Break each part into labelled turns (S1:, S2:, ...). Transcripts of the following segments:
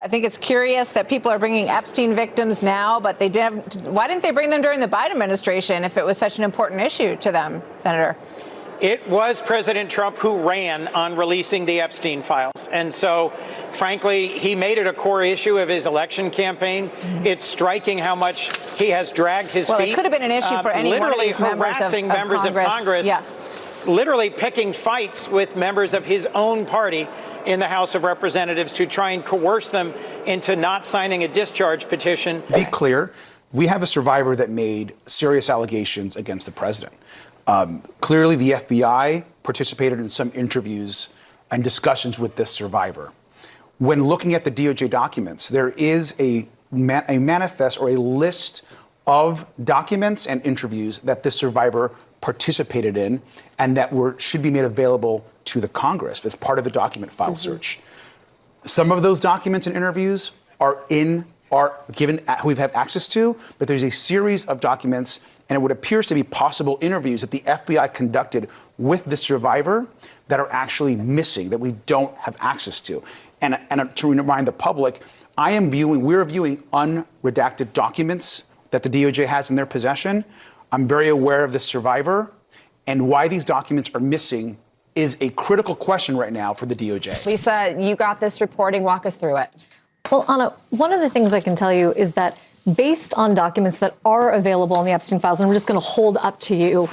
S1: I think it's curious that people are bringing Epstein victims now, but they didn't. Why didn't they bring them during the Biden administration if it was such an important issue to them, Senator?
S2: It was President Trump who ran on releasing the Epstein files. And so, frankly, he made it a core issue of his election campaign. It's striking how much he has dragged his feet.
S1: Well, it could have been an issue for any one of these
S2: harassing members of Congress.
S1: Yeah.
S2: Literally picking fights with members of his own party in the House of Representatives to try and coerce them into not signing a discharge petition.
S3: Be clear, we have a survivor that made serious allegations against the president. Clearly, the FBI participated in some interviews and discussions with this survivor. When looking at the DOJ documents, there is a manifest or a list of documents and interviews that this survivor participated in and that should be made available to the Congress as part of the document file search. Some of those documents and interviews are given who we've had access to, but there's a series of documents and what appears to be possible interviews that the FBI conducted with the survivor that are actually missing, that we don't have access to. And to remind the public, we're viewing unredacted documents that the DOJ has in their possession. I'm very aware of the survivor, and why these documents are missing is a critical question right now for the DOJ.
S4: Lisa, you got this reporting. Walk us through it.
S5: Well, Anna, one of the things I can tell you is that based on documents that are available in the Epstein files, and we're just going to hold up to you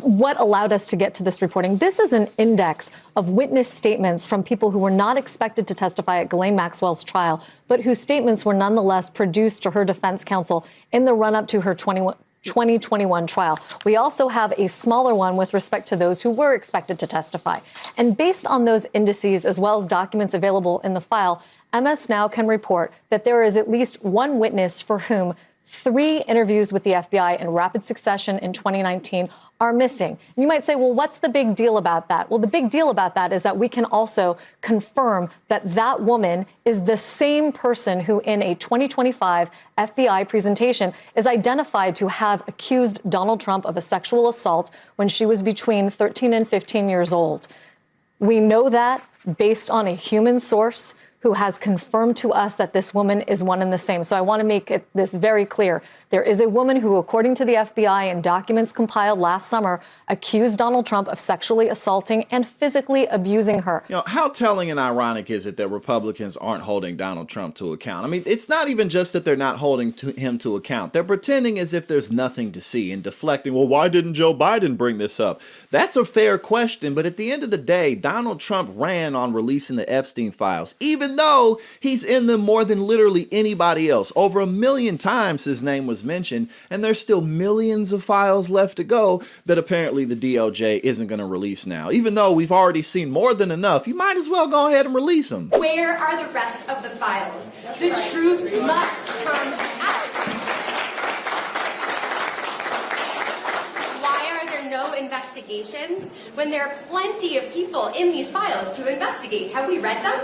S5: what allowed us to get to this reporting. This is an index of witness statements from people who were not expected to testify at Ghislaine Maxwell's trial, but whose statements were nonetheless produced to her defense counsel in the run-up to her 2021 trial. We also have a smaller one with respect to those who were expected to testify. And based on those indices, as well as documents available in the file, MS Now can report that there is at least one witness for whom 3 interviews with the FBI in rapid succession in 2019 are missing. You might say, well, what's the big deal about that? Well, the big deal about that is that we can also confirm that that woman is the same person who in a 2025 FBI presentation is identified to have accused Donald Trump of a sexual assault when she was between 13 and 15 years old. We know that based on a human source who has confirmed to us that this woman is one and the same. So I want to make this very clear. There is a woman who, according to the FBI and documents compiled last summer, accused Donald Trump of sexually assaulting and physically abusing her.
S6: You know, how telling and ironic is it that Republicans aren't holding Donald Trump to account? I mean, it's not even just that they're not holding him to account. They're pretending as if there's nothing to see and deflecting. Well, why didn't Joe Biden bring this up? That's a fair question, but at the end of the day, Donald Trump ran on releasing the Epstein files, even though he's in them more than literally anybody else. Over 1 million times his name was mentioned, and there's still millions of files left to go that apparently the DOJ isn't going to release now. Even though we've already seen more than enough, you might as well go ahead and release them.
S7: Where are the rest of the files? The truth must come out. Why are there no investigations when there are plenty of people in these files to investigate? Have we read them?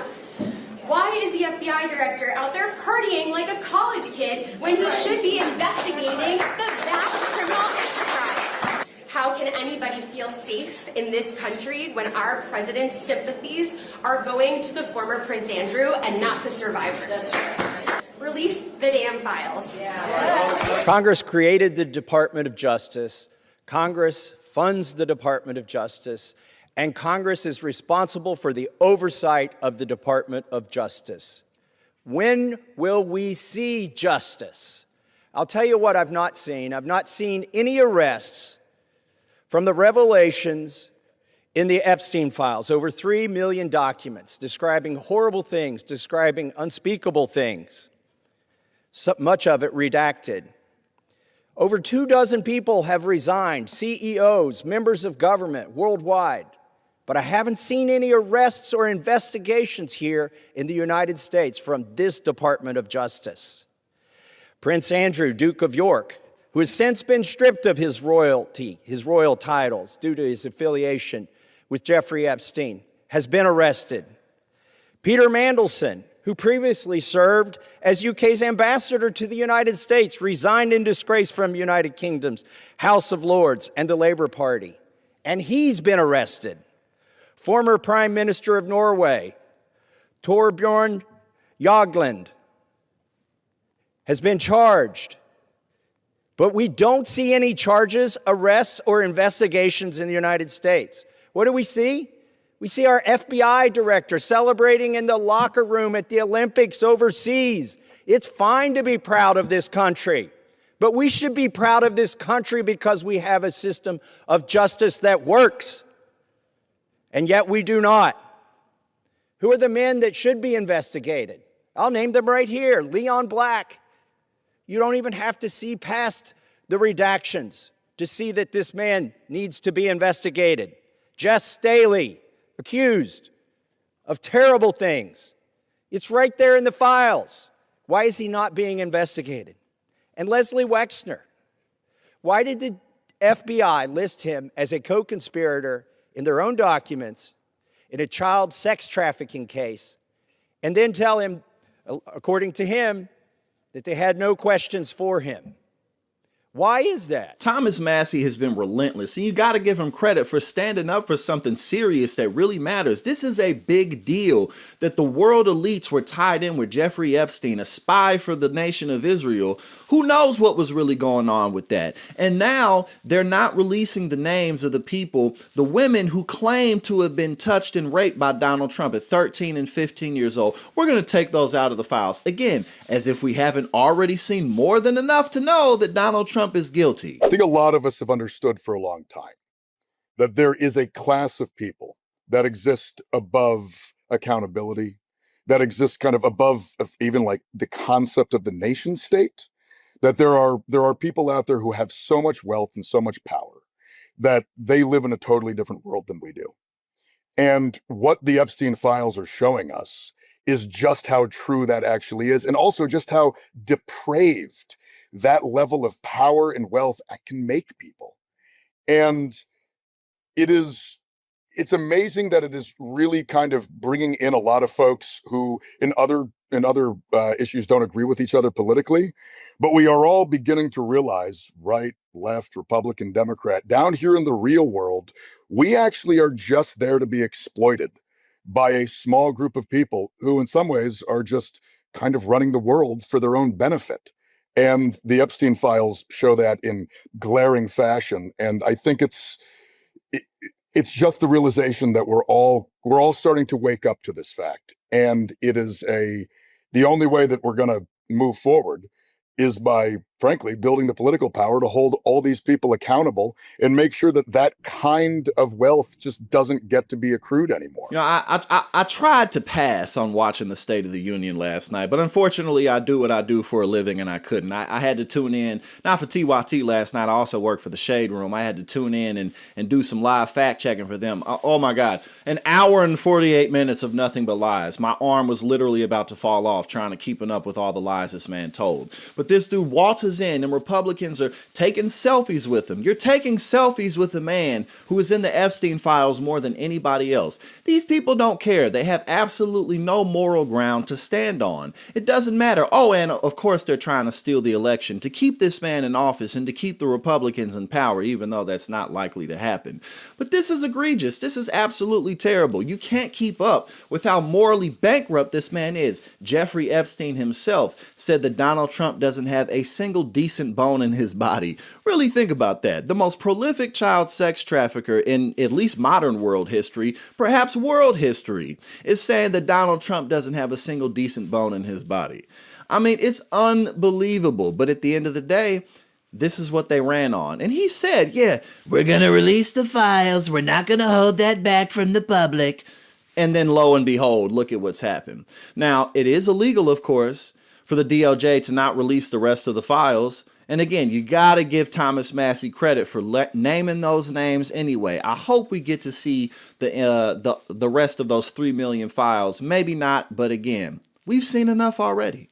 S7: Why is the FBI director out there partying like a college kid when he should be investigating the vast criminal enterprise? How can anybody feel safe in this country when our president's sympathies are going to the former Prince Andrew and not to survivors? Release the damn files.
S8: Congress created the Department of Justice. Congress funds the Department of Justice. And Congress is responsible for the oversight of the Department of Justice. When will we see justice? I'll tell you what I've not seen. I've not seen any arrests from the revelations in the Epstein files. Over 3 million documents describing horrible things, describing unspeakable things. So much of it redacted. Over 24 people have resigned, CEOs, members of government worldwide. But I haven't seen any arrests or investigations here in the United States from this Department of Justice. Prince Andrew, Duke of York, who has since been stripped of his royal titles due to his affiliation with Jeffrey Epstein, has been arrested. Peter Mandelson, who previously served as UK's ambassador to the United States, resigned in disgrace from United Kingdom's House of Lords and the Labour Party, and he's been arrested. Former Prime Minister of Norway, Torbjorn Yogland has been charged, but we don't see any charges, arrests, or investigations in the United States. What do we see? We see our FBI director celebrating in the locker room at the Olympics overseas. It's fine to be proud of this country, but we should be proud of this country because we have a system of justice that works, and yet we do not. Who are the men that should be investigated? I'll name them right here. Leon Black. You don't even have to see past the redactions to see that this man needs to be investigated. Jess Staley, accused of terrible things. It's right there in the files. Why is he not being investigated? And Leslie Wexner. Why did the FBI list him as a co-conspirator in their own documents in a child sex trafficking case and then tell him, according to him, that they had no questions for him? Why is that?
S6: Thomas Massie has been relentless, and you got to give him credit for standing up for something serious that really matters. This is a big deal that the world elites were tied in with Jeffrey Epstein, a spy for the nation of Israel. Who knows what was really going on with that? And now they're not releasing the names of the people, the women who claim to have been touched and raped by Donald Trump at 13 and 15 years old. We're going to take those out of the files. Again, as if we haven't already seen more than enough to know that Donald Trump is guilty.
S9: I think a lot of us have understood for a long time that there is a class of people that exist above accountability, that exists kind of above even like the concept of the nation state, that there are people out there who have so much wealth and so much power that they live in a totally different world than we do. And what the Epstein files are showing us is just how true that actually is, and also just how depraved that level of power and wealth can make people. And it's amazing that it is really kind of bringing in a lot of folks who in other issues don't agree with each other politically, but we are all beginning to realize, right, left, Republican, Democrat, down here in the real world, we actually are just there to be exploited by a small group of people who in some ways are just kind of running the world for their own benefit. And the Epstein files show that in glaring fashion. And I think it's just the realization that we're all starting to wake up to this fact. And it is the only way that we're going to move forward is by, frankly, building the political power to hold all these people accountable and make sure that that kind of wealth just doesn't get to be accrued anymore.
S6: You know, I tried to pass on watching the State of the Union last night, but unfortunately I do what I do for a living and I couldn't. I had to tune in, not for TYT last night, I also work for the Shade Room. I had to tune in and do some live fact checking for them. Oh my God, an hour and 48 minutes of nothing but lies. My arm was literally about to fall off trying to keep up with all the lies this man told. But this dude waltzes in and Republicans are taking selfies with him. You're taking selfies with a man who is in the Epstein files more than anybody else. These people don't care. They have absolutely no moral ground to stand on. It doesn't matter. Oh, and of course they're trying to steal the election to keep this man in office and to keep the Republicans in power, even though that's not likely to happen. But this is egregious. This is absolutely terrible. You can't keep up with how morally bankrupt this man is. Jeffrey Epstein himself said that Donald Trump doesn't have a single decent bone in his body. Really think about that. The most prolific child sex trafficker in at least modern world history, perhaps world history, is saying that Donald Trump doesn't have a single decent bone in his body. I mean, it's unbelievable. But at the end of the day, this is what they ran on. And he said, yeah, we're going to release the files. We're not going to hold that back from the public. And then lo and behold, look at what's happened. Now, it is illegal, of course, for the DOJ to not release the rest of the files. And again, you got to give Thomas Massie credit for naming those names anyway. I hope we get to see the rest of those 3 million files. Maybe not, but again, we've seen enough already.